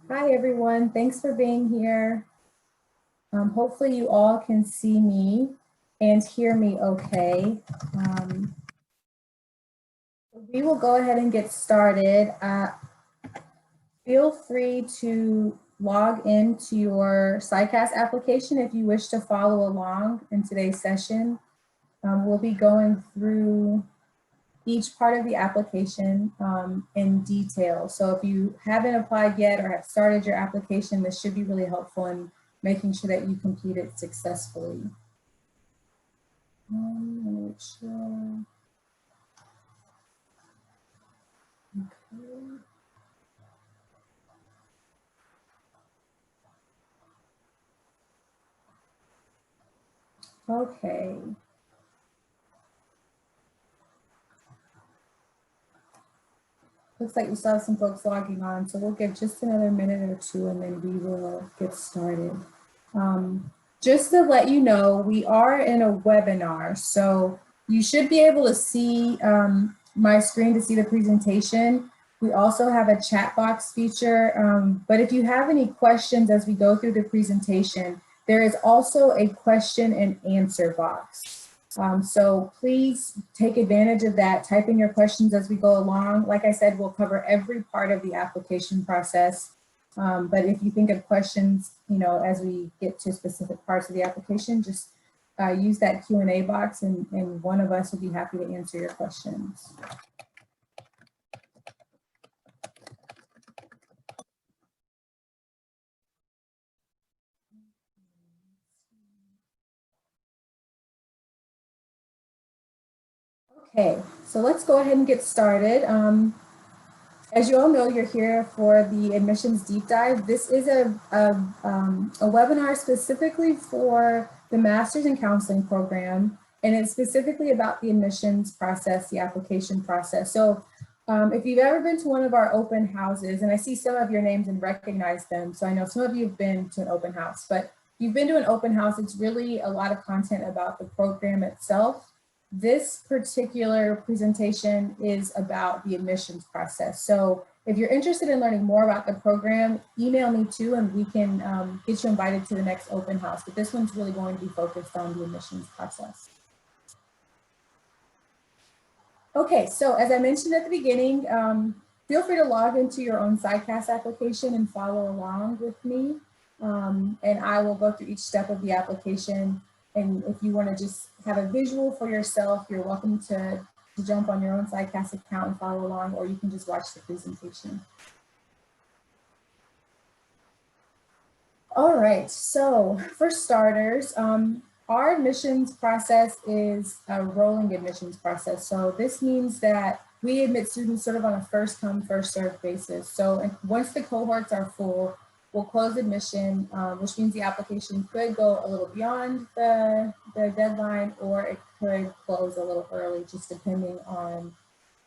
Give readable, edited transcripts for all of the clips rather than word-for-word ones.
Hi, everyone. Thanks for being here. Hopefully you all can see me and hear me okay. We will go ahead and get started. Feel free to log into your SciCast application if you wish to follow along in today's session. We'll be going through each part of the application in detail. So if you haven't applied yet or have started your application, this should be really helpful in making sure that you complete it successfully. Make sure. Okay. Looks like we still have some folks logging on, so we'll give just another minute or two and then we will get started. Just to let you know, we are in a webinar, so you should be able to see my screen to see the presentation. We also have a chat box feature, but if you have any questions as we go through the presentation, there is also a question and answer box. So please take advantage of that. Type in your questions as we go along. Like I said, we'll cover every part of the application process. But if you think of questions, as we get to specific parts of the application, just use that Q&A box and one of us will be happy to answer your questions. Okay, so let's go ahead and get started. As you all know, you're here for the admissions deep dive. This is a webinar specifically for the Masters in Counseling program, and it's specifically about the admissions process, the application process. So if you've ever been to one of our open houses, and I see some of your names and recognize them, so I know some of you have been to an open house, but if you've been to an open house, it's really a lot of content about the program itself. This particular presentation is about the admissions process. So if you're interested in learning more about the program, email me too, and we can get you invited to the next open house. But this one's really going to be focused on the admissions process. Okay, so as I mentioned at the beginning, feel free to log into your own SciCast application and follow along with me. And I will go through each step of the application. And if you want to just have a visual for yourself, you're welcome to jump on your own SciCast account and follow along, or you can just watch the presentation. All right, so for starters, our admissions process is a rolling admissions process. So this means that we admit students sort of on a first come, first served basis. So once the cohorts are full, we'll close admission, which means the application could go a little beyond the deadline, or it could close a little early, just depending on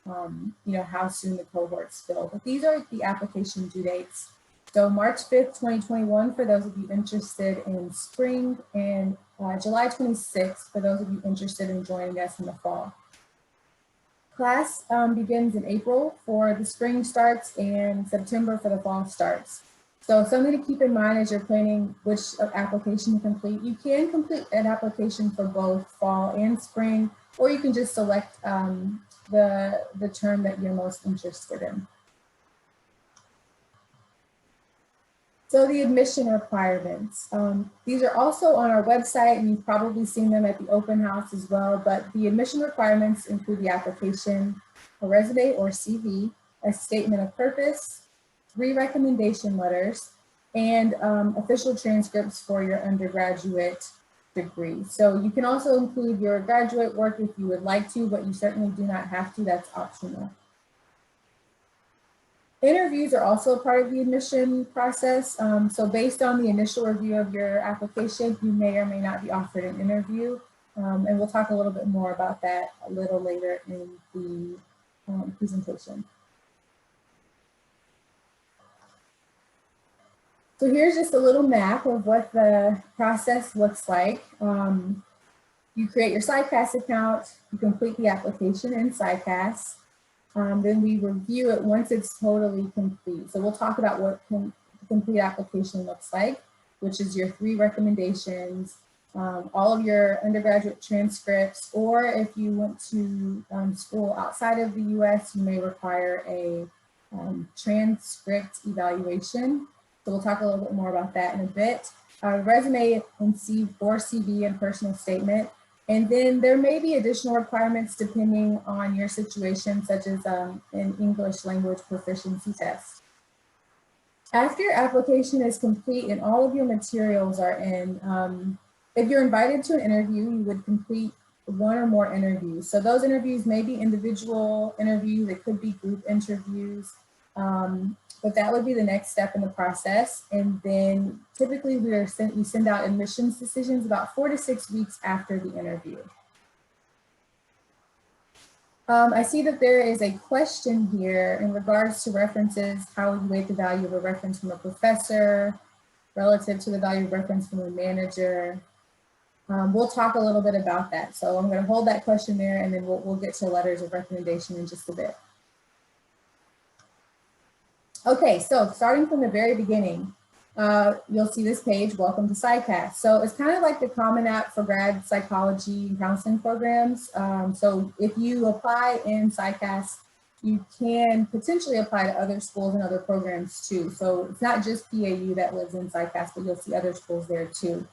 how soon the cohorts fill. But these are the application due dates. So March 5th, 2021, for those of you interested in spring, and July 26th, for those of you interested in joining us in the fall. Class begins in April for the spring starts and September for the fall starts. So something to keep in mind as you're planning which application to complete. You can complete an application for both fall and spring, or you can just select the term that you're most interested in. So the admission requirements, these are also on our website, and you've probably seen them at the open house as well, but the admission requirements include the application, a resume or CV, a statement of purpose, 3 recommendation letters, and official transcripts for your undergraduate degree. So you can also include your graduate work if you would like to, but you certainly do not have to, that's optional. Interviews are also a part of the admission process. So based on the initial review of your application, you may or may not be offered an interview. And we'll talk a little bit more about that a little later in the presentation. So here's just a little map of what the process looks like. You create your SciCast account, you complete the application in SciCast. Then we review it once it's totally complete. So we'll talk about what complete application looks like, which is your 3 recommendations, all of your undergraduate transcripts, or if you went to school outside of the US, you may require a transcript evaluation. So we'll talk a little bit more about that in a bit. Resume and CV and personal statement. And then there may be additional requirements depending on your situation, such as an English language proficiency test. After your application is complete and all of your materials are in, if you're invited to an interview, you would complete 1 or more interviews. So those interviews may be individual interviews, it could be group interviews, but that would be the next step in the process. And then typically we send out admissions decisions about 4 to 6 weeks after the interview. I see that there is a question here in regards to references. How would you weight the value of a reference from a professor relative to the value of reference from a manager? We'll talk a little bit about that. So I'm going to hold that question there, and then we'll get to letters of recommendation in just a bit. Okay, so starting from the very beginning, you'll see this page, Welcome to SciCast. So it's kind of like the Common App for grad psychology and counseling programs. So if you apply in SciCast, you can potentially apply to other schools and other programs too. So it's not just PAU that lives in SciCast, but you'll see other schools there too.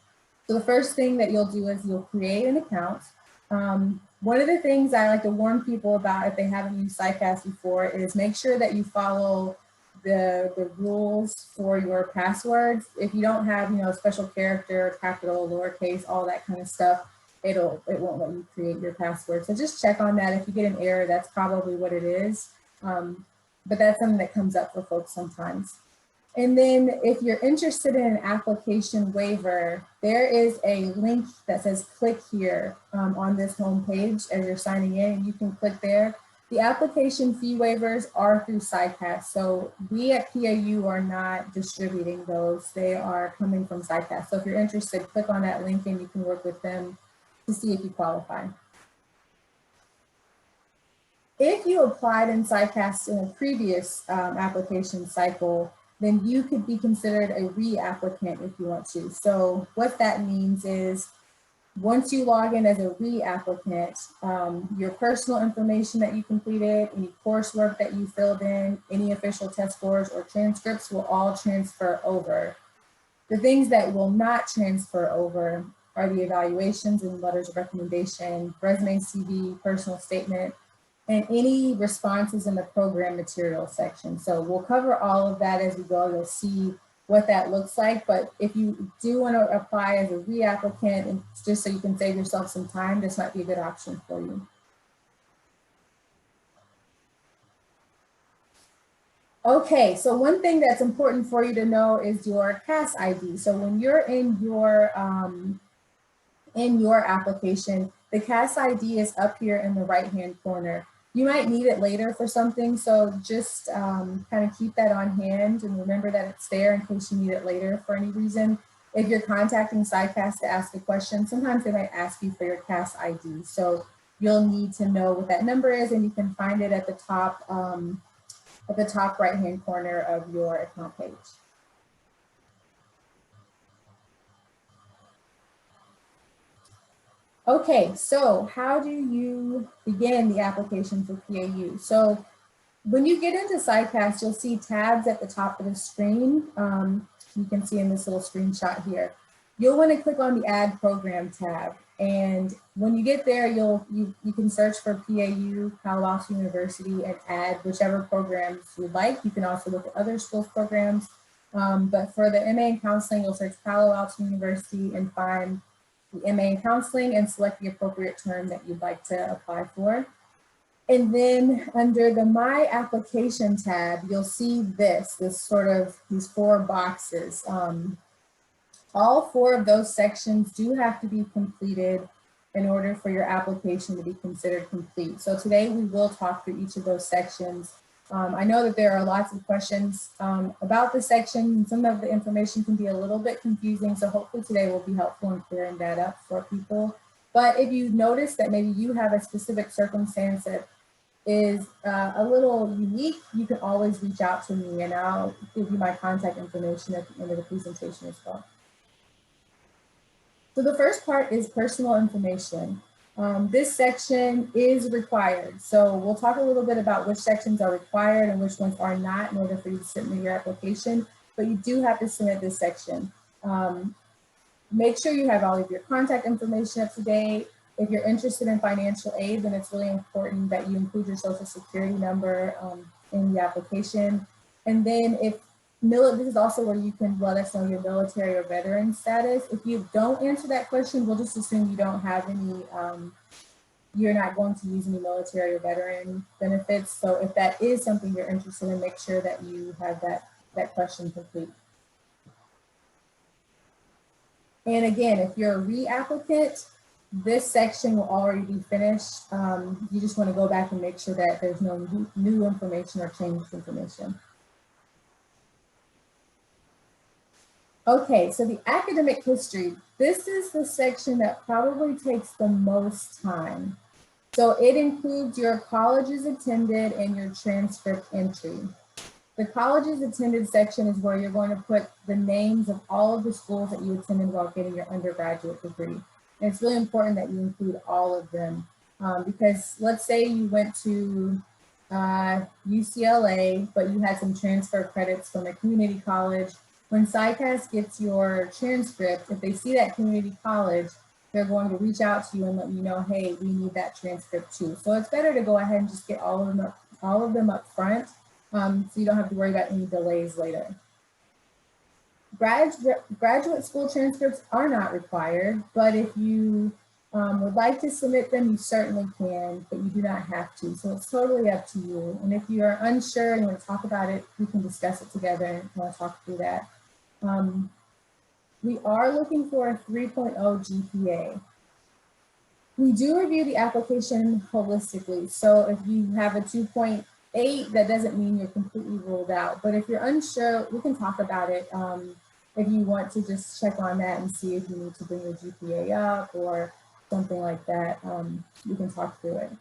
So the first thing that you'll do is you'll create an account. One of the things I like to warn people about if they haven't used SciCast before is make sure that you follow the rules for your passwords. If you don't have, a special character, capital, lowercase, all that kind of stuff, it won't let you create your password. So just check on that. If you get an error, that's probably what it is. But that's something that comes up for folks sometimes. And then if you're interested in an application waiver, there is a link that says click here on this home page as you're signing in, and you can click there. The application fee waivers are through SciCast. So we at PAU are not distributing those. They are coming from SciCast. So if you're interested, click on that link and you can work with them to see if you qualify. If you applied in SciCast in a previous application cycle, then you could be considered a re-applicant if you want to. So what that means is once you log in as a re-applicant, your personal information that you completed, any coursework that you filled in, any official test scores or transcripts will all transfer over. The things that will not transfer over are the evaluations and letters of recommendation, resume, CV, personal statement, and any responses in the program material section. So we'll cover all of that as we go. You'll see what that looks like. But if you do want to apply as a re-applicant, and just so you can save yourself some time, this might be a good option for you. Okay, so one thing that's important for you to know is your CAS ID. So when you're in your application, the CAS ID is up here in the right-hand corner. You might need it later for something, so just kind of keep that on hand and remember that it's there in case you need it later for any reason. If you're contacting SciCast to ask a question, sometimes they might ask you for your CAS ID. So you'll need to know what that number is, and you can find it at the top right-hand corner of your account page. Okay, so how do you begin the application for PAU? So when you get into SciCast, you'll see tabs at the top of the screen. You can see in this little screenshot here. You'll want to click on the Add Program tab. And when you get there, you can search for PAU, Palo Alto University, and add whichever programs you like. You can also look at other schools' programs. But for the MA in Counseling, you'll search Palo Alto University and find the MA in Counseling and select the appropriate term that you'd like to apply for. And then under the My Application tab, you'll see these 4 boxes. All 4 of those sections do have to be completed in order for your application to be considered complete. So today we will talk through each of those sections. I know that there are lots of questions about the section. Some of the information can be a little bit confusing, so hopefully today will be helpful in clearing that up for people. But if you notice that maybe you have a specific circumstance that is a little unique, you can always reach out to me and I'll give you my contact information at the end of the presentation as well. So the first part is personal information. This section is required. So we'll talk a little bit about which sections are required and which ones are not in order for you to submit your application, but you do have to submit this section. Make sure you have all of your contact information up to date. If you're interested in financial aid, then it's really important that you include your social security number in the application. And then if this is also where you can let us know your military or veteran status. If you don't answer that question, we'll just assume you don't have any, you're not going to use any military or veteran benefits. So if that is something you're interested in, make sure that you have that question complete. And again, if you're a reapplicant, this section will already be finished. You just want to go back and make sure that there's no new information or changed information. Okay, so the academic history, this is the section that probably takes the most time. So it includes your colleges attended and your transcript entry. The colleges attended section is where you're going to put the names of all of the schools that you attended while getting your undergraduate degree. And it's really important that you include all of them because let's say you went to UCLA, but you had some transfer credits from a community college. When SciCast gets your transcript, if they see that community college, they're going to reach out to you and let you know, hey, we need that transcript too. So it's better to go ahead and just get all of them up front. So you don't have to worry about any delays later. Graduate school transcripts are not required, but if you would like to submit them, you certainly can, but you do not have to. So it's totally up to you. And if you are unsure and you want to talk about it, we can discuss it together and we'll talk through that. We are looking for a 3.0 GPA. We do review the application holistically. So if you have a 2.8, that doesn't mean you're completely ruled out. But if you're unsure, we can talk about it. If you want to just check on that and see if you need to bring your GPA up or something like that, we can talk through it.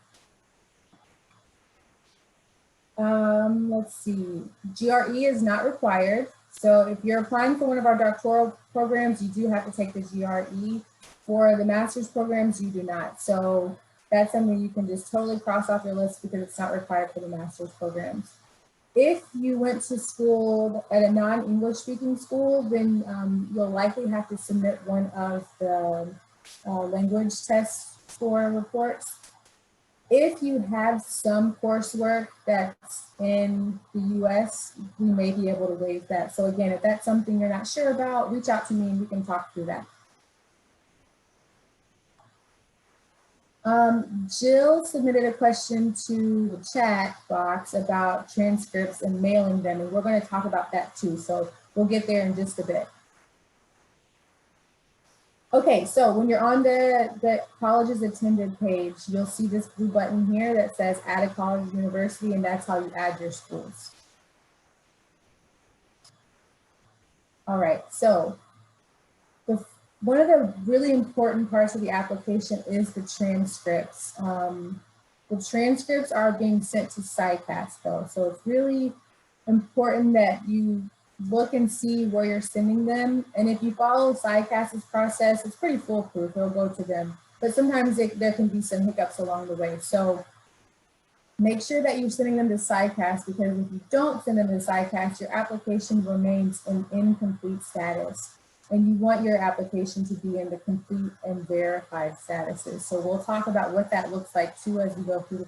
Let's see, GRE is not required. So if you're applying for one of our doctoral programs, you do have to take the GRE. For the master's programs, you do not. So that's something you can just totally cross off your list because it's not required for the master's programs. If you went to school at a non-English speaking school, then you'll likely have to submit one of the language test score reports. If you have some coursework that's in the US, we may be able to waive that. So again, if that's something you're not sure about, reach out to me and we can talk through that. Jill submitted a question to the chat box about transcripts and mailing them, and we're going to talk about that too. So we'll get there in just a bit. Okay, so when you're on the colleges attended page, you'll see this blue button here that says add a college or university, and that's how you add your schools. All right, so one of the really important parts of the application is the transcripts. The transcripts are being sent to SciCast though, so it's really important that you look and see where you're sending them. And if you follow SciCast's process, it's pretty foolproof, it'll go to them. But sometimes there can be some hiccups along the way. So make sure that you're sending them to SciCast, because if you don't send them to SciCast, your application remains in incomplete status. And you want your application to be in the complete and verified statuses. So we'll talk about what that looks like too as we go through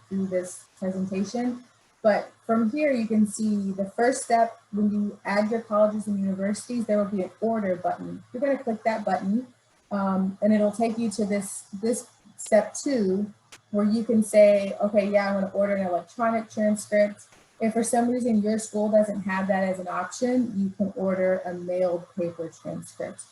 through this presentation. But from here, you can see the first step, when you add your colleges and universities, there will be an order button. You're going to click that button and it'll take you to this step 2, where you can say, okay, yeah, I want to order an electronic transcript. If for some reason your school doesn't have that as an option, you can order a mailed paper transcript.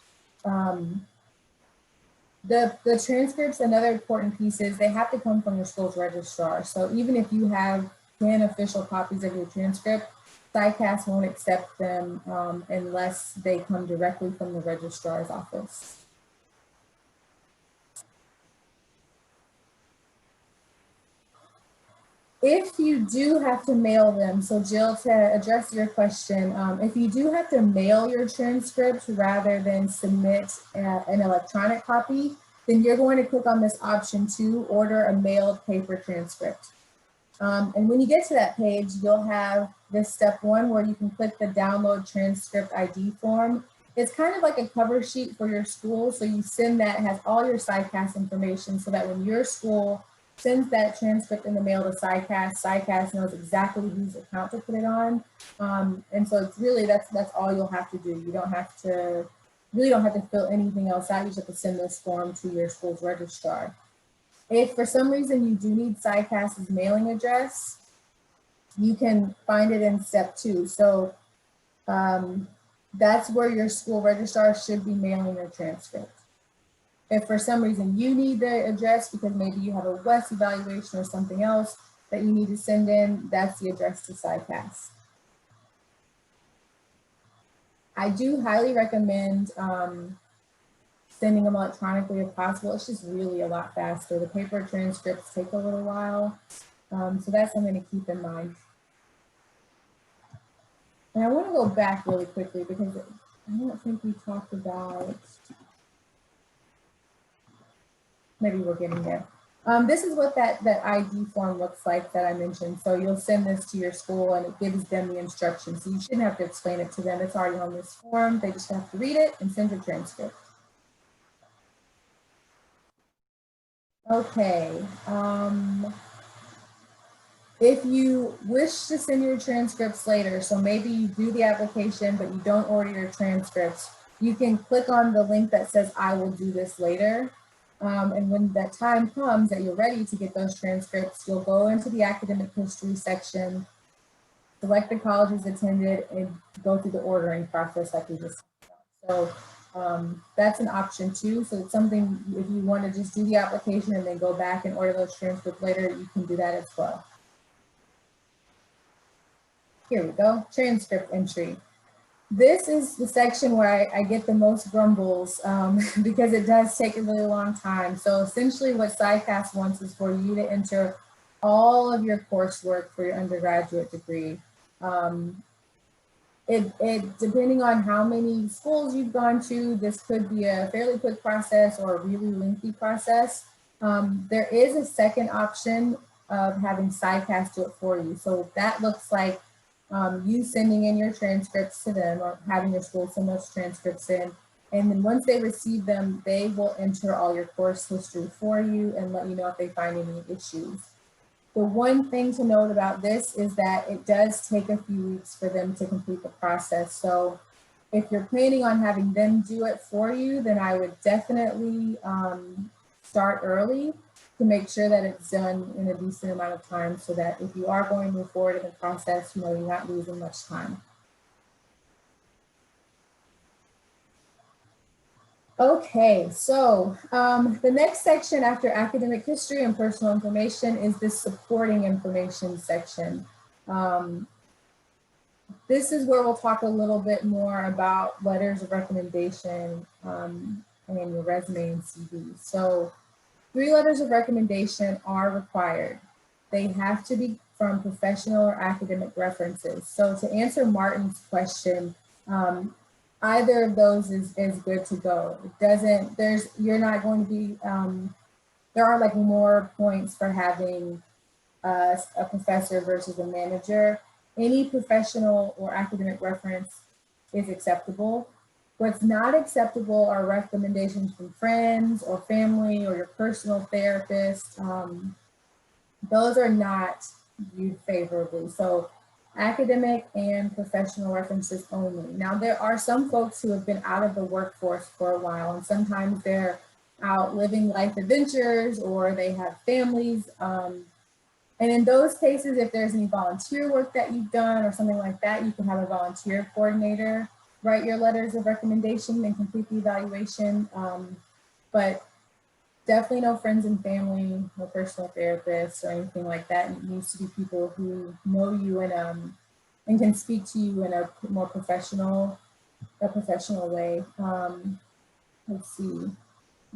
The transcripts, another important piece is they have to come from your school's registrar. So even if you have 10 official copies of your transcript, SciCast won't accept them unless they come directly from the registrar's office. If you do have to mail them, so Jill, to address your question, if you do have to mail your transcripts rather than submit an electronic copy, then you're going to click on this option to order a mailed paper transcript. And when you get to that page, you'll have this step 1 where you can click the download transcript ID form. It's kind of like a cover sheet for your school. So you send that, it has all your SciCast information so that when your school sends that transcript in the mail to SciCast knows exactly whose account to put it on. And so it's really, that's all you'll have to do. You don't have to, really don't have to fill anything else out. You just have to send this form to your school's registrar. If for some reason you do need SciCast's mailing address, you can find it in step 2. So that's where your school registrar should be mailing your transcript. If for some reason you need the address because maybe you have a WES evaluation or something else that you need to send in, that's the address to SciCast. I do highly recommend sending them electronically if possible. It's just really a lot faster. The paper transcripts take a little while. So that's something to keep in mind. And I want to go back really quickly because I don't think we talked about, maybe we're getting there. This is what that ID form looks like that I mentioned. So you'll send this to your school and it gives them the instructions. So you shouldn't have to explain it to them. It's already on this form. They just have to read it and send your transcript. Okay. If you wish to send your transcripts later, so maybe you do the application, but you don't order your transcripts, you can click on the link that says, I will do this later. And when that time comes that you're ready to get those transcripts, you'll go into the academic history section, select the colleges attended, and go through the ordering process like we just said. So that's an option too. So it's something, if you want to just do the application and then go back and order those transcripts later, you can do that as well. Here we go, transcript entry. This is the section where I get the most grumbles because it does take a really long time. So essentially what SciCast wants is for you to enter all of your coursework for your undergraduate degree. Depending on how many schools you've gone to, this could be a fairly quick process or a really lengthy process. There is a second option of having SciCast do it for you. So that looks like you sending in your transcripts to them or having your school send those transcripts in. And then once they receive them, they will enter all your course history for you and let you know if they find any issues. The one thing to note about this is that it does take a few weeks for them to complete the process. So if you're planning on having them do it for you, then I would definitely start early to make sure that it's done in a decent amount of time so that if you are going to move forward in the process, you know, you're not losing much time. Okay, so the next section after academic history and personal information is this supporting information section. This is where we'll talk a little bit more about letters of recommendation and your resume and CV. So 3 letters of recommendation are required. They have to be from professional or academic references. So to answer Martin's question, either of those is good to go. It doesn't, you're not going to be, there are like more points for having a professor versus a manager. Any professional or academic reference is acceptable. What's not acceptable are recommendations from friends or family or your personal therapist. Those are not viewed favorably. So academic and professional references only. Now, there are some folks who have been out of the workforce for a while, and sometimes they're out living life adventures or they have families. And in those cases, if there's any volunteer work that you've done or something like that, you can have a volunteer coordinator write your letters of recommendation and complete the evaluation. But definitely no friends and family, no personal therapists or anything like that. It needs to be people who know you and can speak to you in a more professional way. Let's see.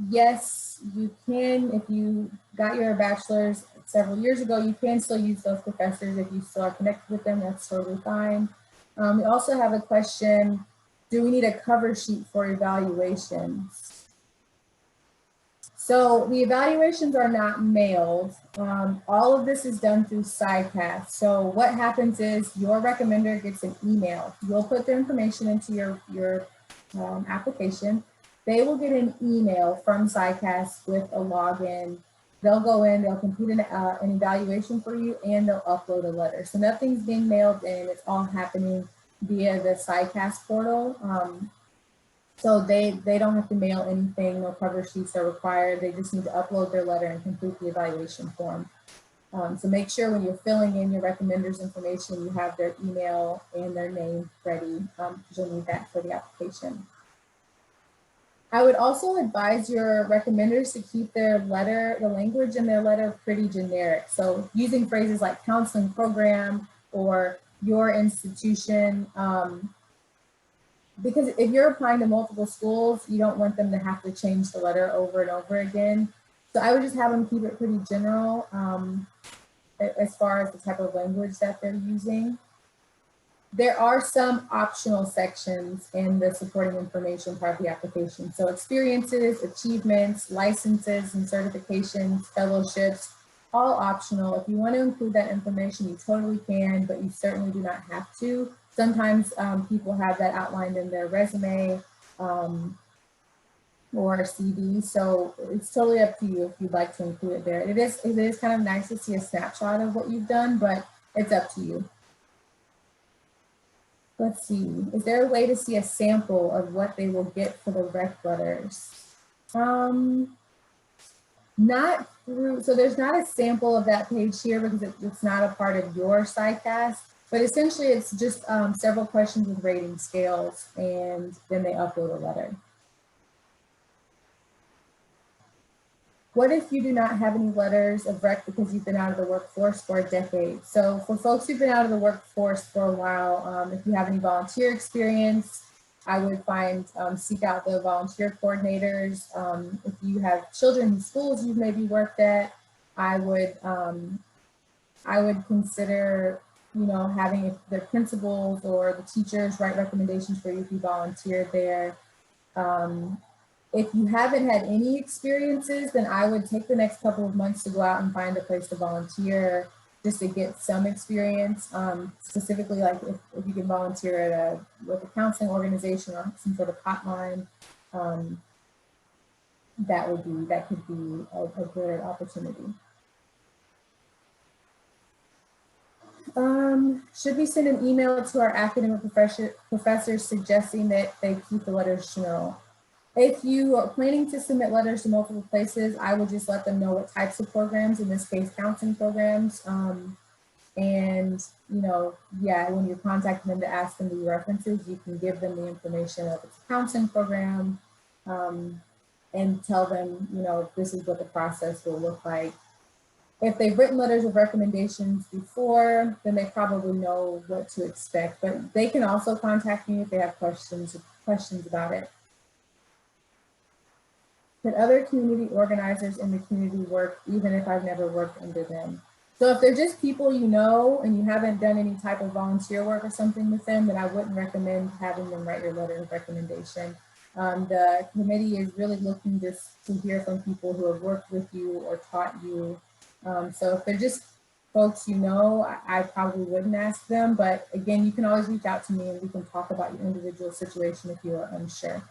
Yes, you can, if you got your bachelor's several years ago, you can still use those professors if you still are connected with them. That's totally fine. We also have a question, do we need a cover sheet for evaluations? So the evaluations are not mailed. All of this is done through SciCast. So what happens is your recommender gets an email. You'll put their information into your application. They will get an email from SciCast with a login. They'll go in, they'll complete an evaluation for you, and they'll upload a letter. So nothing's being mailed in, it's all happening via the SciCast portal. So they don't have to mail anything, no cover sheets are required. They just need to upload their letter and complete the evaluation form. So make sure when you're filling in your recommenders information, you have their email and their name ready, because you'll need that for the application. I would also advise your recommenders to keep their letter, the language in their letter pretty generic. So using phrases like counseling program or your institution, because if you're applying to multiple schools, you don't want them to have to change the letter over and over again. So I would just have them keep it pretty general as far as the type of language that they're using. There are some optional sections in the supporting information part of the application. So experiences, achievements, licenses and certifications, fellowships, all optional. If you want to include that information, you totally can, but you certainly do not have to. Sometimes people have that outlined in their resume or CV, so it's totally up to you if you'd like to include it there. It is kind of nice to see a snapshot of what you've done, but it's up to you. Let's see, is there a way to see a sample of what they will get for the rec letters? Not through, so there's not a sample of that page here because it's not a part of your SciCast. But essentially, it's just several questions with rating scales, and then they upload a letter. What if you do not have any letters of rec because you've been out of the workforce for a decade? So for folks who've been out of the workforce for a while, if you have any volunteer experience, I would seek out the volunteer coordinators. If you have children in schools you've maybe worked at, I would consider having the principals or the teachers write recommendations for you if you volunteered there. If you haven't had any experiences, then I would take the next couple of months to go out and find a place to volunteer just to get some experience. Specifically, like if you can volunteer with a counseling organization or some sort of hotline, that could be a good opportunity. Should we send an email to our academic professors suggesting that they keep the letters general? If you are planning to submit letters to multiple places, I would just let them know what types of programs, in this case, counseling programs. And, when you're contacting them to ask them the references, you can give them the information of it's a counseling program and tell them, this is what the process will look like. If they've written letters of recommendations before, then they probably know what to expect, but they can also contact me if they have questions about it. Could other community organizers in the community work even if I've never worked under them? So if they're just people you know and you haven't done any type of volunteer work or something with them, then I wouldn't recommend having them write your letter of recommendation. The committee is really looking just to hear from people who have worked with you or taught you. So if they're just folks you know, I probably wouldn't ask them, but again, you can always reach out to me and we can talk about your individual situation if you are unsure.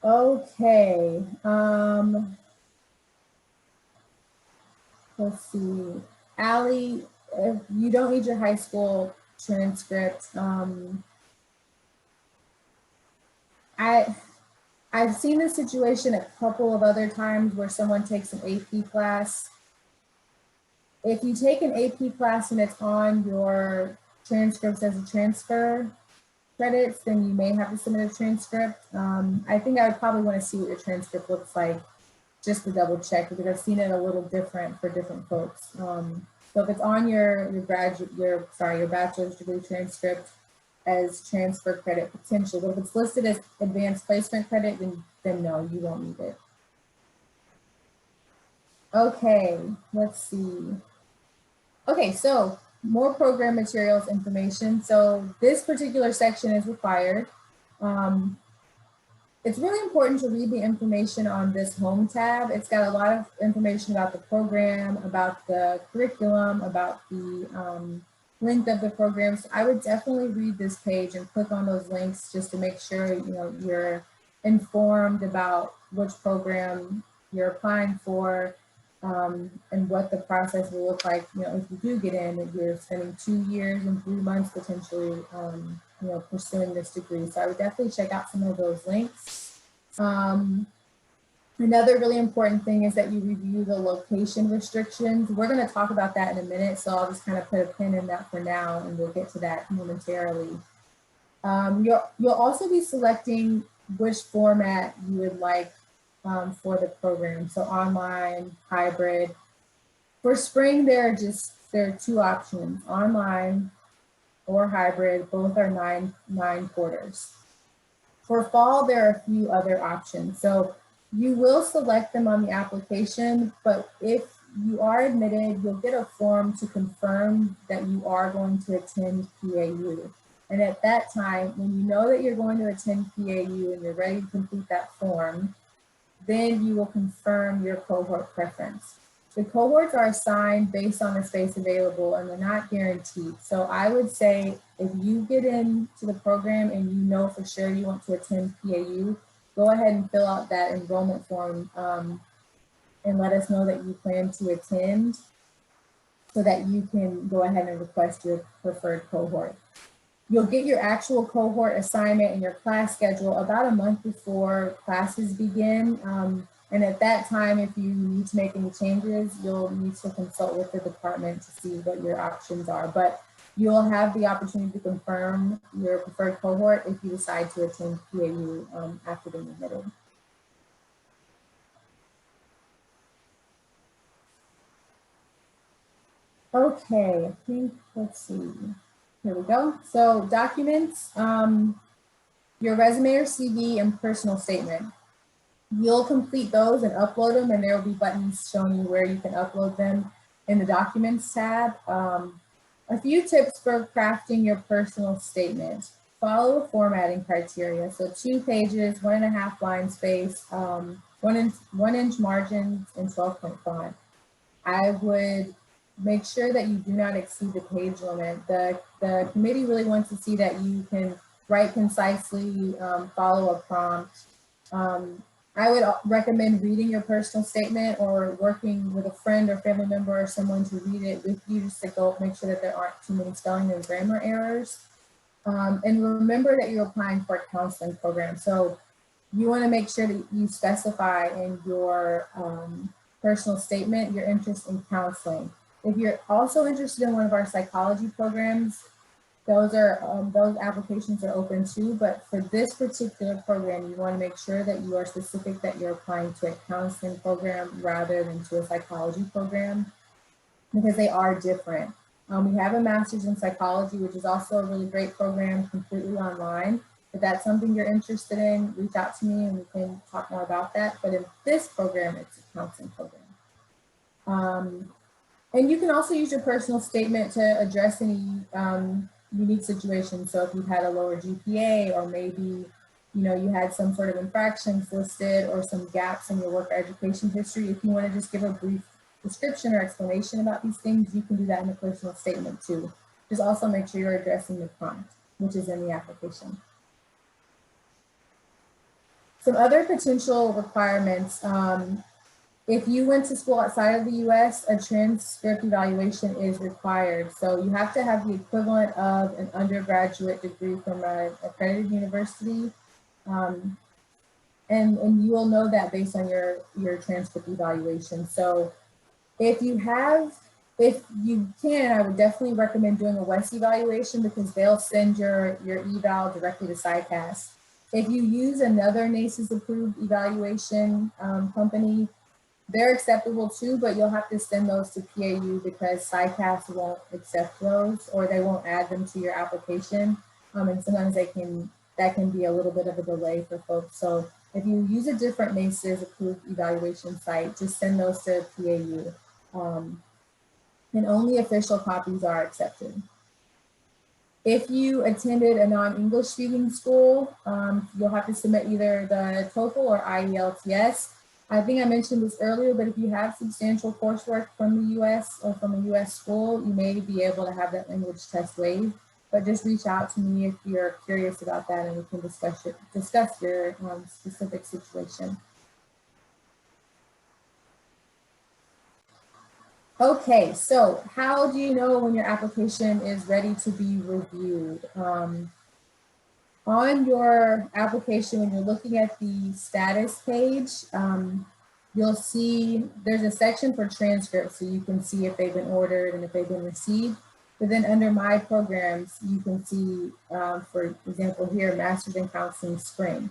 Okay, let's see. Allie, if you don't need your high school transcript, I've seen this situation a couple of other times where someone takes an AP class. If you take an AP class and it's on your transcripts as a transfer credits, then you may have to submit a transcript. I think I would probably want to see what your transcript looks like just to double check because I've seen it a little different for different folks. So if it's on your bachelor's degree transcript as transfer credit potential, but if it's listed as advanced placement credit, then no, you won't need it. Okay, let's see. Okay, so more program materials information. So this particular section is required. Um, it's really important to read the information on this home tab. It's got a lot of information about the program, about the curriculum, about the length of the program. So I would definitely read this page and click on those links just to make sure you're informed about which program you're applying for, and what the process will look like. If you do get in, if you're spending 2 years and 3 months potentially, pursuing this degree. So I would definitely check out some of those links. Another really important thing is that you review the location restrictions. We're going to talk about that in a minute, so I'll just kind of put a pin in that for now, and we'll get to that momentarily. You'll also be selecting which format you would like for the program. So online, hybrid. For spring, there are 2 options: online or hybrid. Both are nine quarters. For fall, there are a few other options. So you will select them on the application, but if you are admitted, you'll get a form to confirm that you are going to attend PAU. And at that time, when you know that you're going to attend PAU and you're ready to complete that form, then you will confirm your cohort preference. The cohorts are assigned based on the space available and they're not guaranteed. So I would say if you get into the program and you know for sure you want to attend PAU, go ahead and fill out that enrollment form and let us know that you plan to attend so that you can go ahead and request your preferred cohort. You'll get your actual cohort assignment and your class schedule about a month before classes begin. And at that time, if you need to make any changes, you'll need to consult with the department to see what your options are. But you'll have the opportunity to confirm your preferred cohort if you decide to attend PAU after being admitted. Okay, I think, let's see. Here we go. So documents, your resume or CV and personal statement. You'll complete those and upload them, and there will be buttons showing you where you can upload them in the documents tab. A few tips for crafting your personal statement. Follow the formatting criteria. So 2 pages, 1.5 line space, 1 inch margins, and 12-point font. I would make sure that you do not exceed the page limit. The committee really wants to see that you can write concisely, follow a prompt. I would recommend reading your personal statement or working with a friend or family member or someone to read it with you, just to go make sure that there aren't too many spelling and grammar errors. And remember that you're applying for a counseling program. So you want to make sure that you specify in your personal statement your interest in counseling. If you're also interested in one of our psychology programs, those applications are open too, but for this particular program, you want to make sure that you are specific that you're applying to a counseling program rather than to a psychology program, because they are different. We have a master's in psychology, which is also a really great program, completely online. If that's something you're interested in, reach out to me and we can talk more about that. But in this program, it's a counseling program. And you can also use your personal statement to address any unique situations. So if you've had a lower GPA, or maybe you had some sort of infractions listed or some gaps in your work or education history, if you want to just give a brief description or explanation about these things, you can do that in the personal statement too. Just also make sure you're addressing the prompt, which is in the application. Some other potential requirements. If you went to school outside of the US, a transcript evaluation is required. So you have to have the equivalent of an undergraduate degree from an accredited university. And you will know that based on your transcript evaluation. So if you can, I would definitely recommend doing a WES evaluation, because they'll send your eval directly to SciCast. If you use another NACES approved evaluation company, they're acceptable too, but you'll have to send those to PAU because SciCast won't accept those, or they won't add them to your application. And sometimes that can be a little bit of a delay for folks. So If you use a different MACES approved evaluation site, just send those to PAU. And only official copies are accepted. If you attended a non-English speaking school, you'll have to submit either the TOEFL or IELTS. I think I mentioned this earlier, but if you have substantial coursework from the US or from a US school, you may be able to have that language test waived. But just reach out to me if you're curious about that, and we can discuss your specific situation. Okay, so how do you know when your application is ready to be reviewed? On your application, when you're looking at the status page, you'll see there's a section for transcripts, so you can see if they've been ordered and if they've been received. But then under My Programs, you can see, for example here, Masters in Counseling Spring.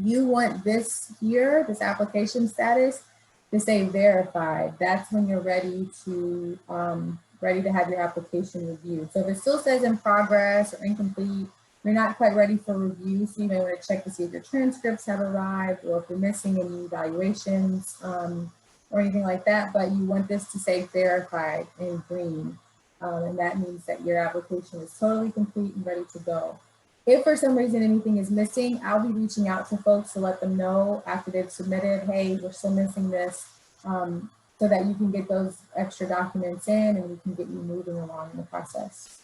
You want this here, this application status, to say verified. That's when you're ready to have your application reviewed. So if it still says in progress or incomplete, you're not quite ready for review, so you may want to check to see if your transcripts have arrived or if you're missing any evaluations or anything like that, but you want this to say verified in green. And that means that your application is totally complete and ready to go. If for some reason anything is missing, I'll be reaching out to folks to let them know after they've submitted, hey, we're still missing this, so that you can get those extra documents in and we can get you moving along in the process.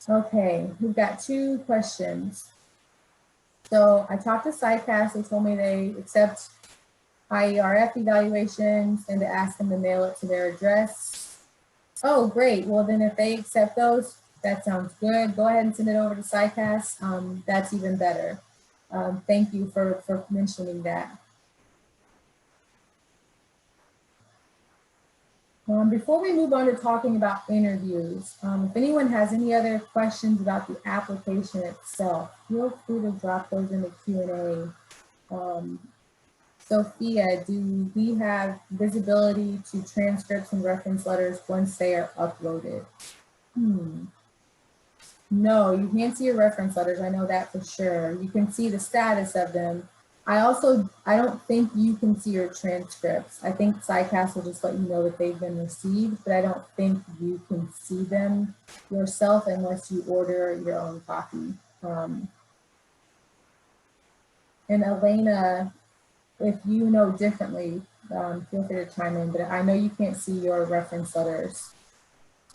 Okay, we've got 2 questions. So I talked to SciCast, they told me they accept IERF evaluations and to ask them to mail it to their address. Oh, great. Well, then if they accept those, that sounds good. Go ahead and send it over to SciCast. That's even better. Thank you for mentioning that. Before we move on to talking about interviews, if anyone has any other questions about the application itself, feel free to drop those in the Q&A. Sophia, do we have visibility to transcripts and reference letters once they are uploaded? No, you can't see your reference letters. I know that for sure. You can see the status of them. I don't think you can see your transcripts. I think SciCast will just let you know that they've been received, but I don't think you can see them yourself unless you order your own copy. And Elena, if you know differently, feel free to chime in, but I know you can't see your reference letters.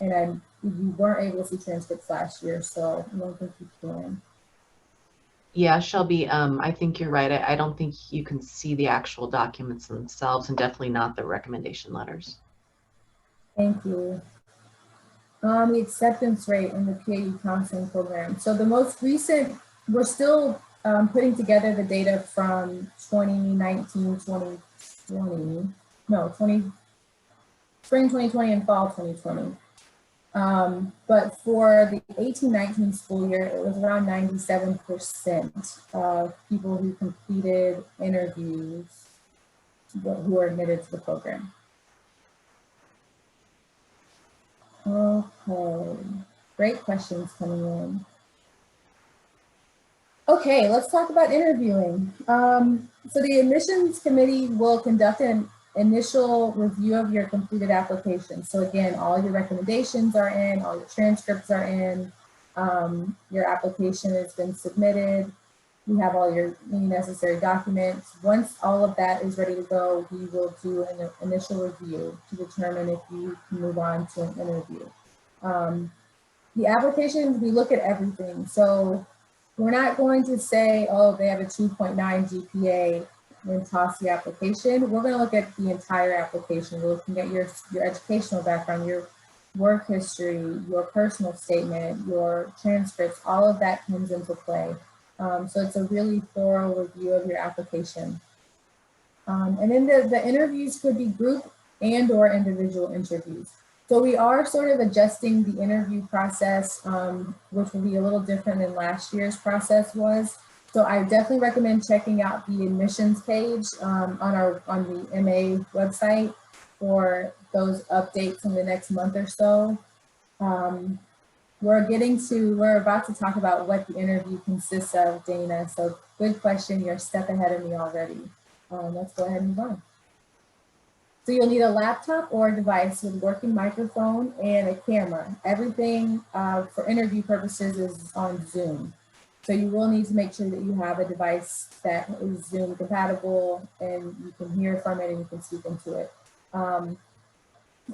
And you weren't able to see transcripts last year, so I don't think you can. Yeah, Shelby, I think you're right. I don't think you can see the actual documents themselves, and definitely not the recommendation letters. Thank you. The acceptance rate in the PAU counseling program. So the most recent, we're still putting together the data from 2019, spring 2020 and fall 2020. But for the 18-19 school year, it was around 97% of people who completed interviews who were admitted to the program. Okay, great questions coming in. Okay, let's talk about interviewing. So the admissions committee will conduct an initial review of your completed application. So again, all your recommendations are in, all your transcripts are in, your application has been submitted, you have all your necessary documents. Once all of that is ready to go, we will do an initial review to determine if you can move on to an interview. The applications, we look at everything. So we're not going to say, oh, they have a 2.9 GPA and toss the application. We're going to look at the entire application. We're looking at your educational background, your work history, your personal statement, your transcripts, all of that comes into play. So it's a really thorough review of your application. And then the interviews could be group and or individual interviews. So we are sort of adjusting the interview process, which will be a little different than last year's process was. So I definitely recommend checking out the admissions page on the MA website for those updates in the next month or so. we're about to talk about what the interview consists of, Dana. So good question. You're a step ahead of me already. Let's go ahead and move on. So you'll need a laptop or a device with working microphone and a camera. Everything for interview purposes is on Zoom. So you will need to make sure that you have a device that is Zoom compatible and you can hear from it and you can speak into it.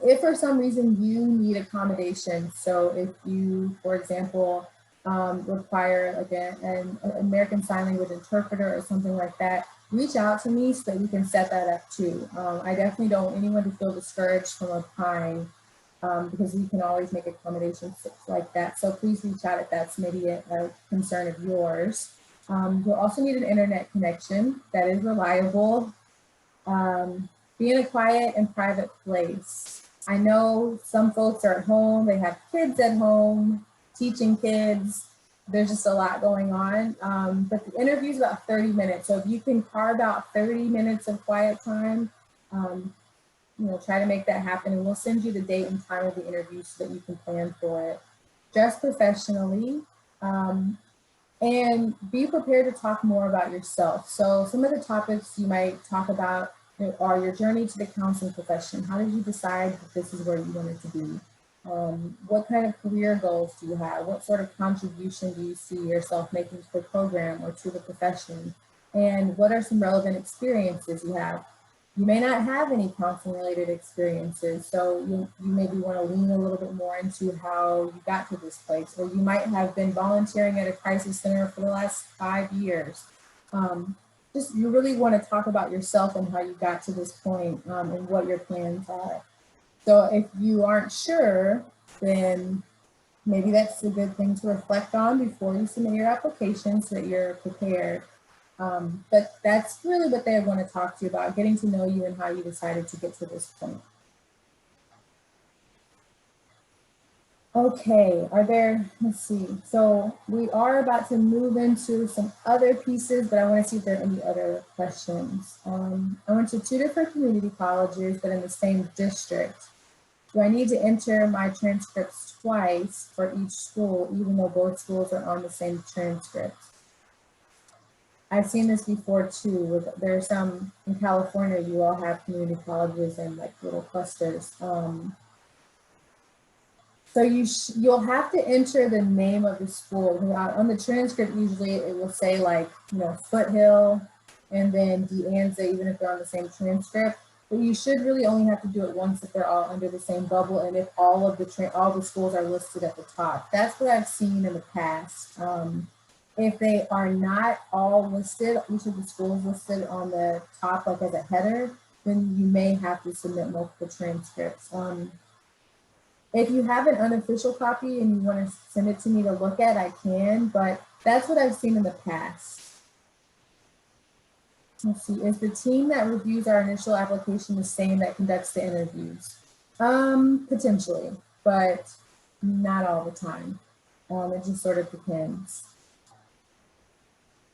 If for some reason you need accommodation, so if you, for example, require again an American Sign Language interpreter or something like that, reach out to me so that we can set that up too. I definitely don't want anyone to feel discouraged from applying because we can always make accommodations like that. So please reach out if that's maybe a concern of yours. You'll also need an internet connection that is reliable. Be in a quiet and private place. I know some folks are at home, they have kids at home, teaching kids. There's just a lot going on, but the interview is about 30 minutes. So if you can carve out 30 minutes of quiet time, try to make that happen, and we'll send you the date and time of the interview so that you can plan for it. Dress professionally, and be prepared to talk more about yourself. So some of the topics you might talk about are your journey to the counseling profession. How did you decide that this is where you wanted to be? What kind of career goals do you have? What sort of contribution do you see yourself making to the program or to the profession? And what are some relevant experiences you have? You may not have any counseling related experiences, so you maybe want to lean a little bit more into how you got to this place, or you might have been volunteering at a crisis center for the last 5 years. You really want to talk about yourself and how you got to this point and what your plans are. So if you aren't sure, then maybe that's a good thing to reflect on before you submit your application so that you're prepared. But that's really what they want to talk to you about, getting to know you and how you decided to get to this point. Okay, let's see. So we are about to move into some other pieces, but I want to see if there are any other questions. I went to 2 different community colleges, but in the same district. Do I need to enter my transcripts twice for each school, even though both schools are on the same transcript? I've seen this before too. There's some in California, you all have community colleges and like little clusters. So you'll have to enter the name of the school. On the transcript, usually it will say like, Foothill and then De Anza, even if they're on the same transcript. But you should really only have to do it once if they're all under the same bubble and if all the schools are listed at the top. That's what I've seen in the past. If they are not all listed, each of the schools listed on the top like as a header, then you may have to submit multiple transcripts. If you have an unofficial copy and you want to send it to me to look at, I can, but that's what I've seen in the past. Let's see, is the team that reviews our initial application the same that conducts the interviews? Potentially, but not all the time. It just sort of depends.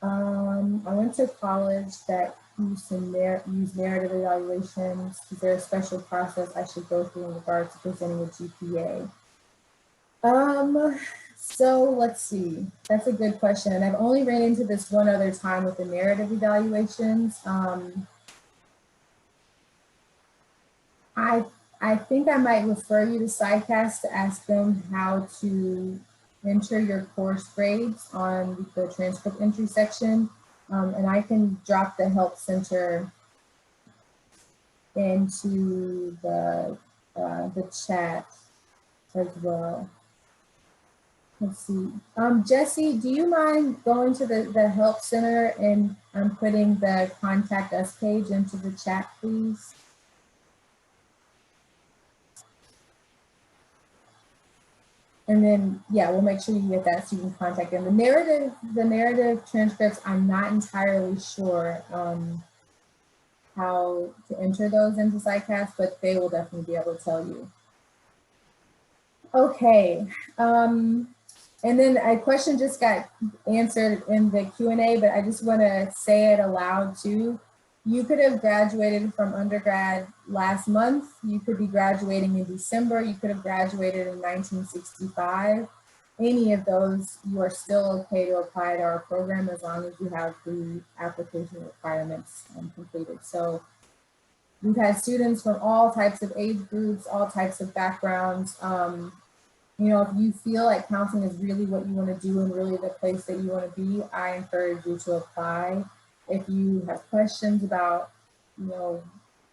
I went to college that used narrative evaluations. Is there a special process I should go through in regards to presenting a GPA? So let's see, that's a good question. And I've only ran into this one other time with the narrative evaluations. I think I might refer you to SciCast to ask them how to enter your course grades on the transcript entry section. And I can drop the help center into the chat as well. Let's see. Jesse, do you mind going to the help center and putting the contact us page into the chat, please? And then, yeah, we'll make sure you get that so you can contact them. The narrative transcripts, I'm not entirely sure how to enter those into SciCast, but they will definitely be able to tell you. Okay. And then a question just got answered in the Q&A, but I just want to say it aloud too. You could have graduated from undergrad last month. You could be graduating in December. You could have graduated in 1965. any of those, you are still okay to apply to our program as long as you have the application requirements completed. So we've had students from all types of age groups, all types of backgrounds. You know, if you feel like counseling is really what you want to do and really the place that you want to be, I encourage you to apply. If you have questions about, you know,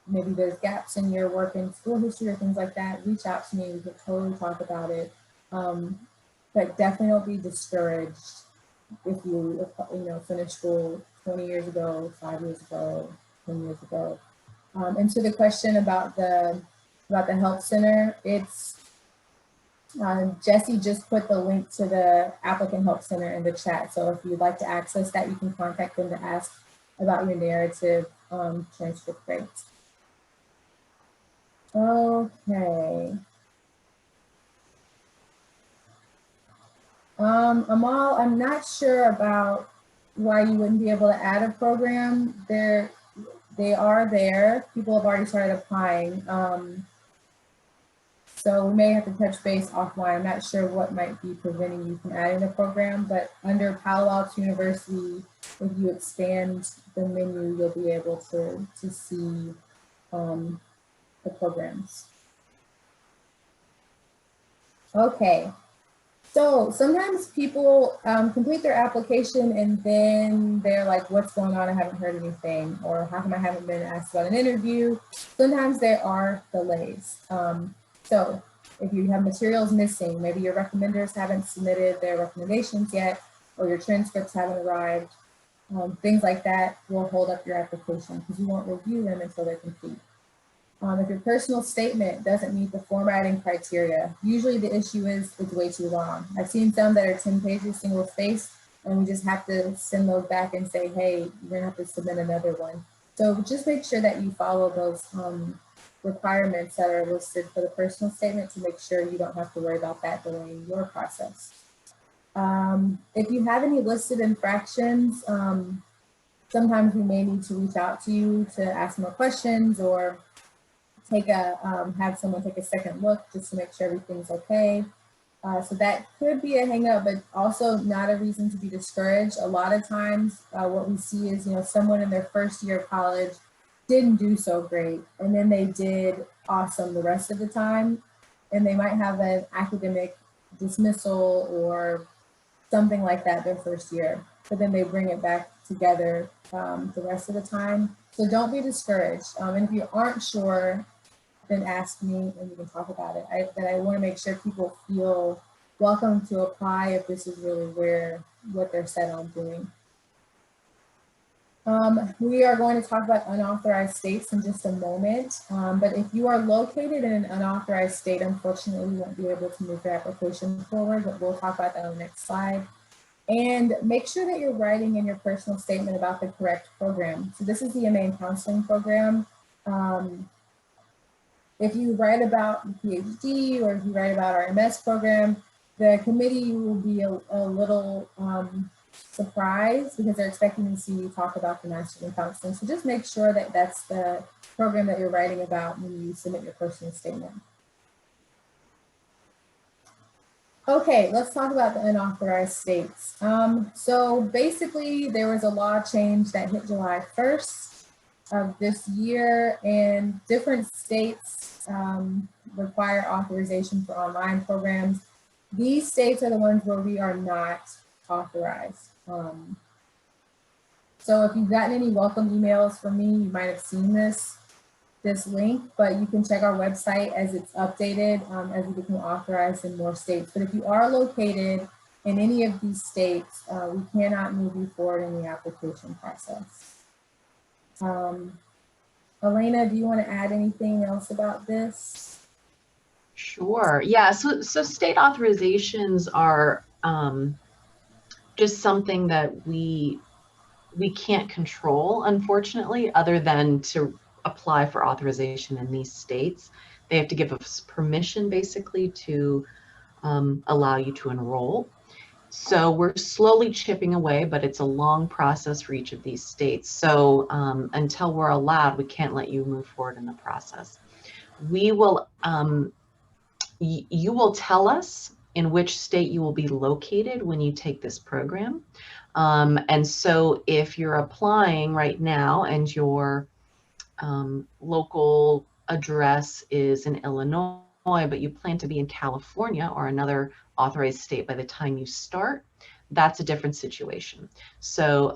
maybe there's gaps in your work in school history or things like that, reach out to me. We could totally talk about it. But definitely don't be discouraged if you know, finish school 20 years ago, 5 years ago, 10 years ago. And to the question about the help center, it's Jesse just put the link to the applicant help center in the chat. So if you'd like to access that, you can contact them to ask about your narrative transcript rate. Okay. Amal, I'm not sure about why you wouldn't be able to add a program. They are there. People have already started applying. So we may have to touch base offline. I'm not sure what might be preventing you from adding the program, but under Palo Alto University, if you expand the menu, you'll be able to see the programs. Okay. So sometimes people complete their application and then they're like, what's going on? I haven't heard anything. Or how come I haven't been asked about an interview? Sometimes there are delays. So if you have materials missing, maybe your recommenders haven't submitted their recommendations yet, or your transcripts haven't arrived, things like that will hold up your application because you won't review them until they're complete. If your personal statement doesn't meet the formatting criteria, usually the issue is it's way too long. I've seen some that are 10 pages single spaced, and we just have to send those back and say, hey, you're gonna have to submit another one. So just make sure that you follow those requirements that are listed for the personal statement to make sure you don't have to worry about that delaying your process. If you have any listed infractions, sometimes we may need to reach out to you to ask more questions or have someone take a second look just to make sure everything's okay. So that could be a hang up, but also not a reason to be discouraged. A lot of times what we see is, you know, someone in their first year of college didn't do so great, and then they did awesome the rest of the time, and they might have an academic dismissal or something like that their first year, but then they bring it back together the rest of the time. So don't be discouraged. And if you aren't sure, then ask me and we can talk about it. But I want to make sure people feel welcome to apply if this is really what they're set on doing. We are going to talk about unauthorized states in just a moment, but if you are located in an unauthorized state, unfortunately, we won't be able to move your application forward, but we'll talk about that on the next slide. And make sure that you're writing in your personal statement about the correct program. So this is the MA in Counseling program. If you write about the PhD or if you write about our MS program, the committee will be a little surprised because they're expecting to see you talk about the Master's in Counseling. So just make sure that that's the program that you're writing about when you submit your personal statement. Okay, let's talk about the unauthorized states. So basically there was a law change that hit July 1st of this year, and different states require authorization for online programs. These states are the ones where we are not authorized. So if you've gotten any welcome emails from me, you might have seen this link, but you can check our website as it's updated as we become authorized in more states. But if you are located in any of these states, we cannot move you forward in the application process. Elena, do you want to add anything else about this? Sure. Yeah. So state authorizations are just something that we can't control, unfortunately, other than to apply for authorization in these states. They have to give us permission, basically, to allow you to enroll. So we're slowly chipping away, but it's a long process for each of these states. So until we're allowed, we can't let you move forward in the process. We will, you will tell us in which state you will be located when you take this program. And so if you're applying right now and your local address is in Illinois, but you plan to be in California or another authorized state by the time you start, that's a different situation. So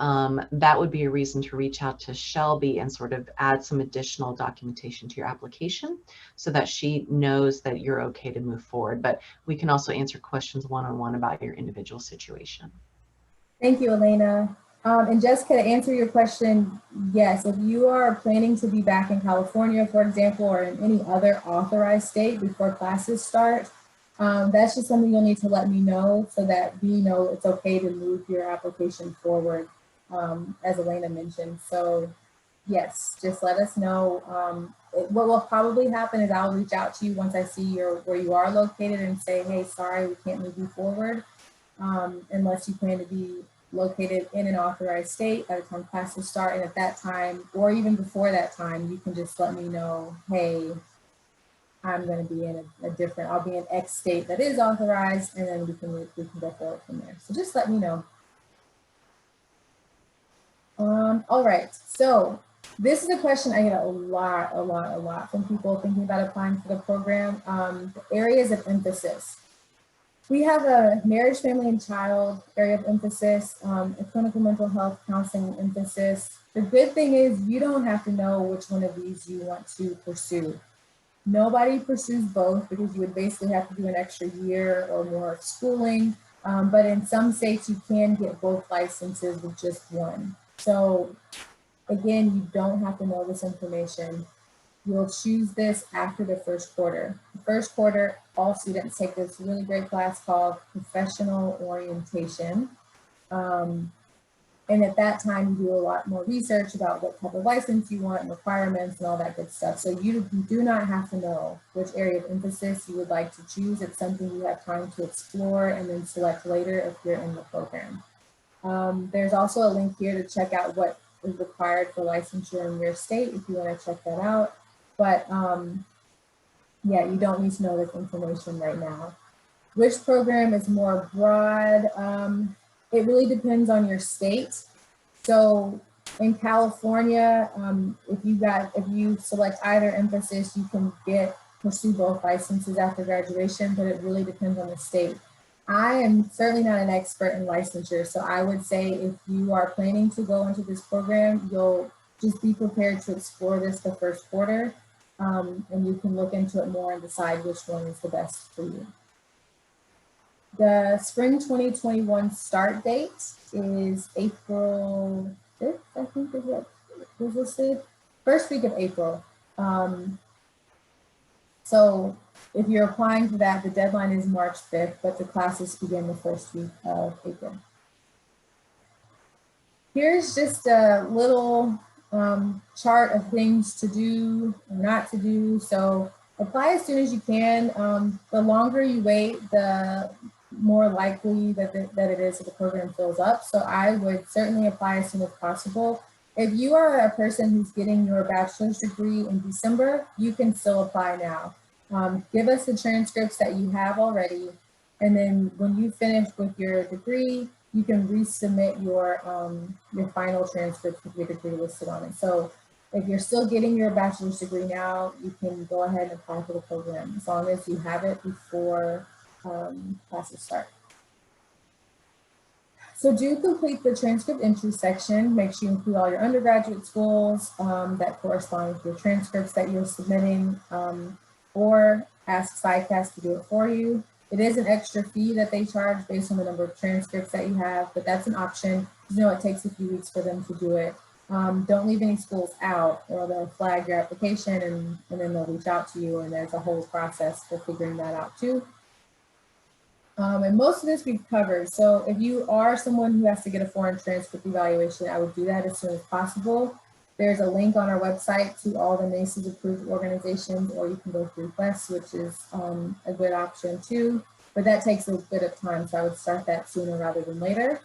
that would be a reason to reach out to Shelby and sort of add some additional documentation to your application so that she knows that you're okay to move forward. But we can also answer questions one-on-one about your individual situation. Thank you, Elena. And Jessica, to answer your question, yes, if you are planning to be back in California, for example, or in any other authorized state before classes start, that's just something you'll need to let me know so that we know it's okay to move your application forward, as Elena mentioned. So yes, just let us know. What will probably happen is I'll reach out to you once I see where you are located and say, hey, sorry, we can't move you forward unless you plan to be located in an authorized state by the time classes start. And at that time, or even before that time, you can just let me know, hey, I'm going to be in I'll be in X state that is authorized, and then we can go forward from there. So just let me know. All right, so this is a question I get a lot from people thinking about applying for the program. The areas of emphasis. We have a marriage, family, and child area of emphasis, a clinical mental health counseling emphasis. The good thing is you don't have to know which one of these you want to pursue. Nobody pursues both because you would basically have to do an extra year or more of schooling. But in some states, you can get both licenses with just one. So again, you don't have to know this information. You'll choose this after the first quarter. The first quarter, all students take this really great class called Professional Orientation. And at that time, you do a lot more research about what type of license you want and requirements and all that good stuff. So you do not have to know which area of emphasis you would like to choose. It's something you have time to explore and then select later if you're in the program. There's also a link here to check out what is required for licensure in your state if you want to check that out. But yeah, you don't need to know this information right now. Which program is more broad? It really depends on your state. So in California, if you select either emphasis, you can pursue both licenses after graduation, but it really depends on the state. I am certainly not an expert in licensure, so I would say if you are planning to go into this program, you'll just be prepared to explore this the first quarter, and you can look into it more and decide which one is the best for you. The spring 2021 start date is April 5th, I think is what was listed. First week of April. So if you're applying for that, the deadline is March 5th, but the classes begin the first week of April. Here's just a little chart of things to do or not to do. So apply as soon as you can. The longer you wait, the more likely that it is that the program fills up. So I would certainly apply as soon as possible. If you are a person who's getting your bachelor's degree in December, you can still apply now. Give us the transcripts that you have already. And then when you finish with your degree, you can resubmit your final transcripts with your degree listed on it. So if you're still getting your bachelor's degree now, you can go ahead and apply for the program as long as you have it before classes start. So do complete the transcript entry section. Make sure you include all your undergraduate schools that correspond with your transcripts that you're submitting, or ask SciCast to do it for you. It is an extra fee that they charge based on the number of transcripts that you have, but that's an option. You know, it takes a few weeks for them to do it. Don't leave any schools out or they'll flag your application and then they'll reach out to you, and there's a whole process for figuring that out too. And most of this we've covered. So if you are someone who has to get a foreign transcript evaluation, I would do that as soon as possible. There's a link on our website to all the NACES approved organizations, or you can go through Quest, which is a good option too, but that takes a bit of time. So I would start that sooner rather than later.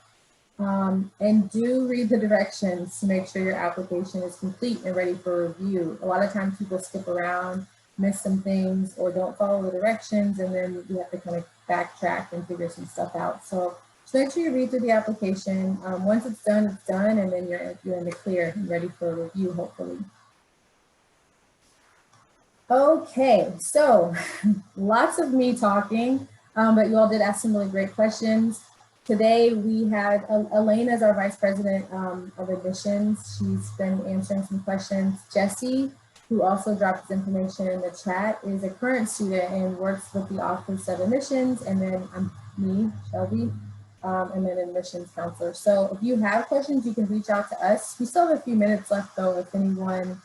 And do read the directions to make sure your application is complete and ready for review. A lot of times people skip around miss some things or don't follow the directions, and then you have to kind of backtrack and figure some stuff out. So just make sure you read through the application. Once it's done, and then you're in the clear and ready for a review, hopefully. Okay, so lots of me talking, but you all did ask some really great questions. Today we had Elena as our Vice President of Admissions. She's been answering some questions. Jesse, who also dropped his information in the chat, is a current student and works with the Office of Admissions, and then me, Shelby, and then admissions counselor. So if you have questions, you can reach out to us. We still have a few minutes left though, if anyone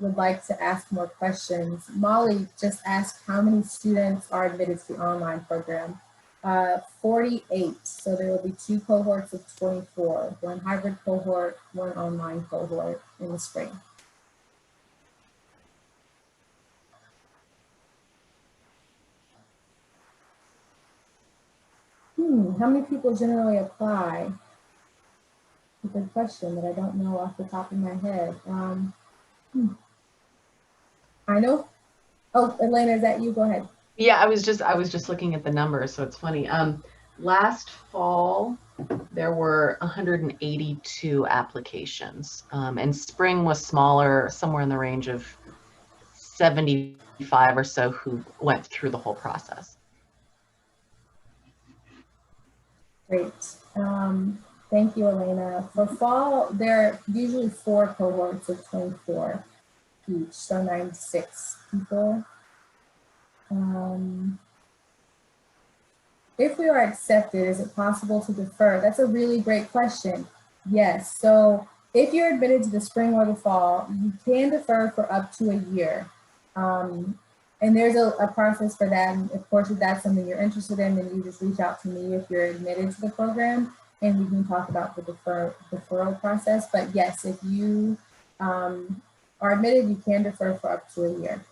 would like to ask more questions. Molly just asked how many students are admitted to the online program. 48, so there will be 2 cohorts of 24, 1 hybrid cohort, 1 online cohort in the spring. How many people generally apply? A good question that I don't know off the top of my head. I know. Oh, Elena, is that you? Go ahead. Yeah, I was just looking at the numbers, so it's funny. Last fall, there were 182 applications, and spring was smaller, somewhere in the range of 75 or so who went through the whole process. Great. Thank you, Elena. For fall, there are usually 4 cohorts of 24 each, so 96 people. If we are accepted, is it possible to defer? That's a really great question. Yes, so if you're admitted to the spring or the fall, you can defer for up to a year. And there's a process for that. And of course, if that's something you're interested in, then you just reach out to me if you're admitted to the program, and we can talk about the deferral process. But yes, if you are admitted, you can defer for up to a year.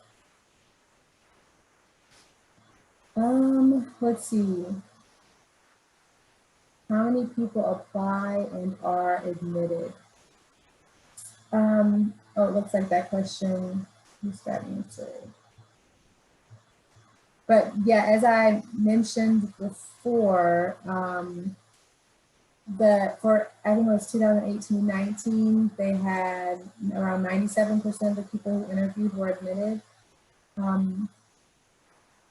Let's see. How many people apply and are admitted? Oh, it looks like that question is that answered. But yeah, as I mentioned before, I think it was 2018-19, they had around 97% of the people who interviewed were admitted.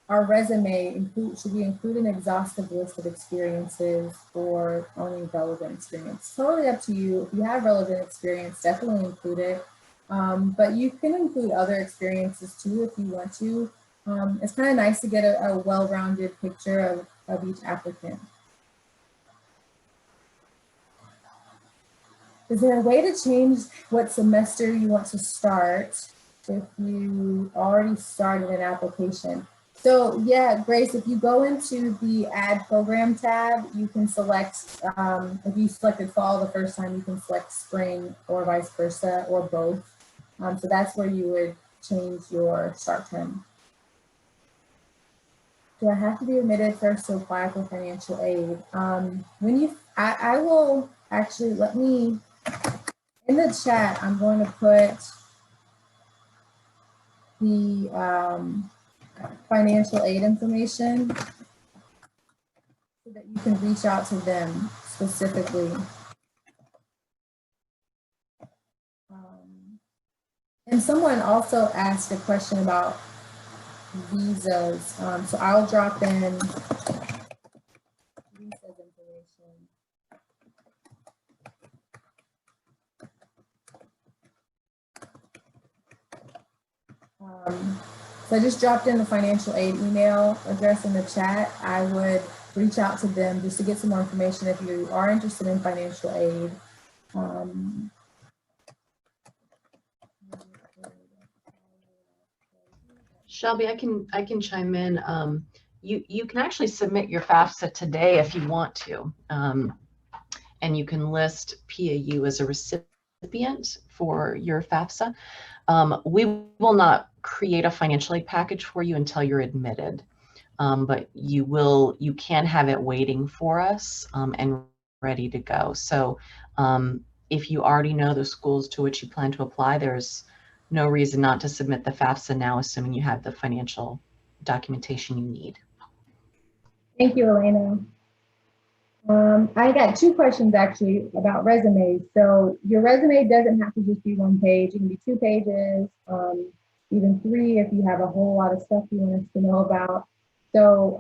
Our resume should we include an exhaustive list of experiences or only relevant experience? Totally up to you. If you have relevant experience, definitely include it. But you can include other experiences too if you want to. It's kind of nice to get a well-rounded picture of each applicant. Is there a way to change what semester you want to start if you already started an application? So yeah, Grace, if you go into the add program tab, you can select, if you selected fall the first time, you can select spring or vice versa or both. So that's where you would change your start term. Do I have to be admitted first to apply for financial aid? I will actually, let me, in the chat, I'm going to put the financial aid information so that you can reach out to them specifically. And someone also asked a question about visas. So I'll drop in visas information. So I just dropped in the financial aid email address in the chat. I would reach out to them just to get some more information if you are interested in financial aid. Shelby, I can chime in. You can actually submit your FAFSA today if you want to, and you can list PAU as a recipient for your FAFSA. We will not create a financial aid package for you until you're admitted, but you can have it waiting for us and ready to go. So if you already know the schools to which you plan to apply, there's no reason not to submit the FAFSA now, assuming you have the financial documentation you need. Thank you, Elena. I got 2 questions actually about resumes. So your resume doesn't have to just be 1 page. It can be 2 pages, even 3 if you have a whole lot of stuff you want us to know about. So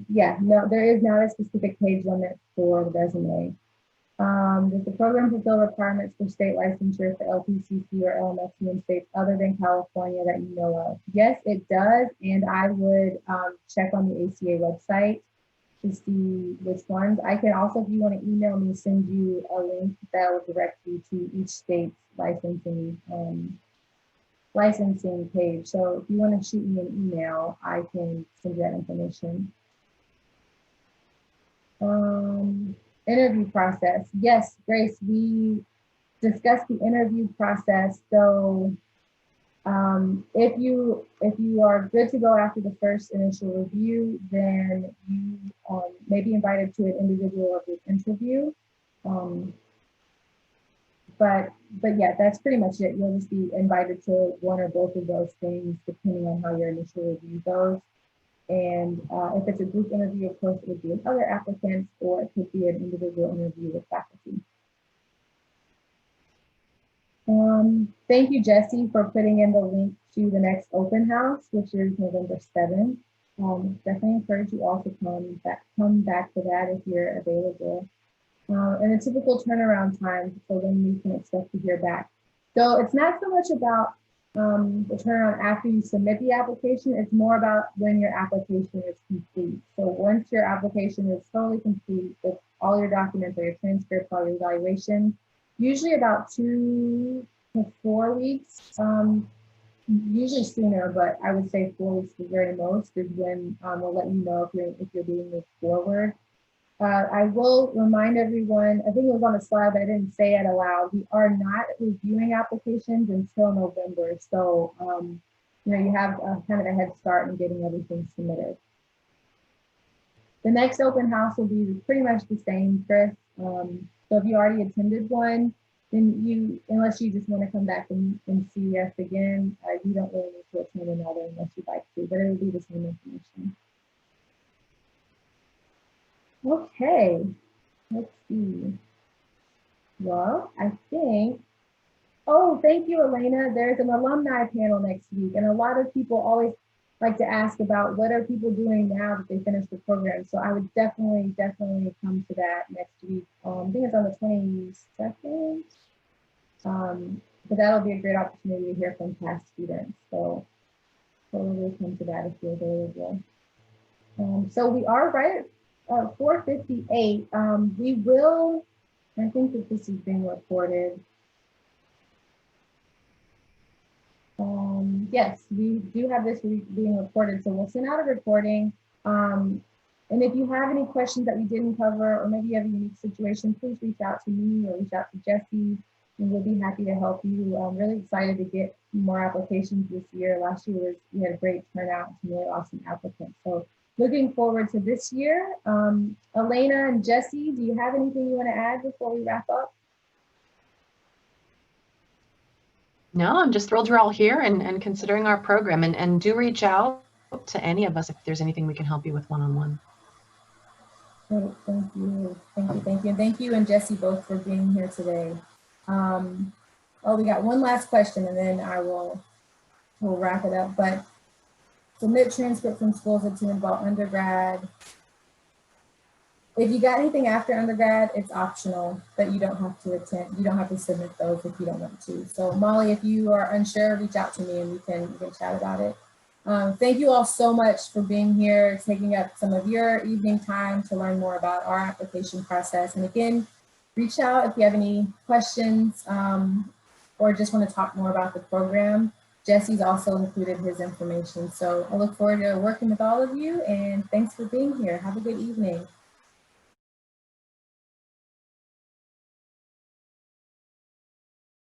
yeah, no, there is not a specific page limit for the resume. Does the program fulfill requirements for state licensure for LPCC or LMFT in states other than California that you know of? Yes, it does. And I would check on the ACA website to see which ones. I can also, if you want to email me, send you a link that will direct you to each state's licensing page. So if you want to shoot me an email, I can send you that information. Interview process. Yes, Grace, we discussed the interview process. So if you are good to go after the first initial review, then you may be invited to an individual or group interview. But yeah, that's pretty much it. You'll just be invited to one or both of those things, depending on how your initial review goes. And if it's a group interview, of course, it would be with other applicants, or it could be an individual interview with faculty. Thank you, Jesse, for putting in the link to the next open house, which is November 7th. Definitely encourage you all to come back to that if you're available. And a typical turnaround time for when you can expect to hear back. So it's not so much about the turnaround after you submit the application, it's more about when your application is complete. So once your application is totally complete with all your documents, or your transcript, all your evaluation, usually about 2 to 4 weeks, usually sooner, but I would say 4 weeks the very most is when we'll let you know if you're being moved forward. I will remind everyone, I think it was on the slide, but I didn't say it aloud. We are not reviewing applications until November. So, you know, you have kind of a head start in getting everything submitted. The next open house will be pretty much the same, Chris. So if you already attended one, then unless you just want to come back and see us again, you don't really need to attend another unless you'd like to, but it will be the same information. Okay, let's see. Well, I think, oh, thank you, Elena. There's an alumni panel next week, and a lot of people always like to ask about what are people doing now that they finished the program. So I would definitely come to that next week. I think it's on the 22nd. But that'll be a great opportunity to hear from past students. So totally come to that if you're available. So we are right at 4:58. We will, I think that this is being recorded. Yes, we do have this being recorded, so we'll send out a recording. And if you have any questions that we didn't cover, or maybe you have a unique situation, please reach out to me or reach out to Jesse, and we'll be happy to help you. I'm really excited to get more applications this year. Last year we had a great turnout, some really awesome applicants. So looking forward to this year. Elena and Jesse, do you have anything you want to add before we wrap up? No, I'm just thrilled you're all here and considering our program, and do reach out to any of us if there's anything we can help you with one-on-one. Great, thank you. And thank you and Jesse both for being here today. Oh, we got one last question and then we'll wrap it up. But submit transcript from schools attended while undergrad. If you got anything after undergrad, it's optional, but you don't have to attend. You don't have to submit those if you don't want to. So Molly, if you are unsure, reach out to me and we can chat about it. Thank you all so much for being here, taking up some of your evening time to learn more about our application process. And again, reach out if you have any questions or just want to talk more about the program. Jesse's also included his information. So I look forward to working with all of you, and thanks for being here. Have a good evening.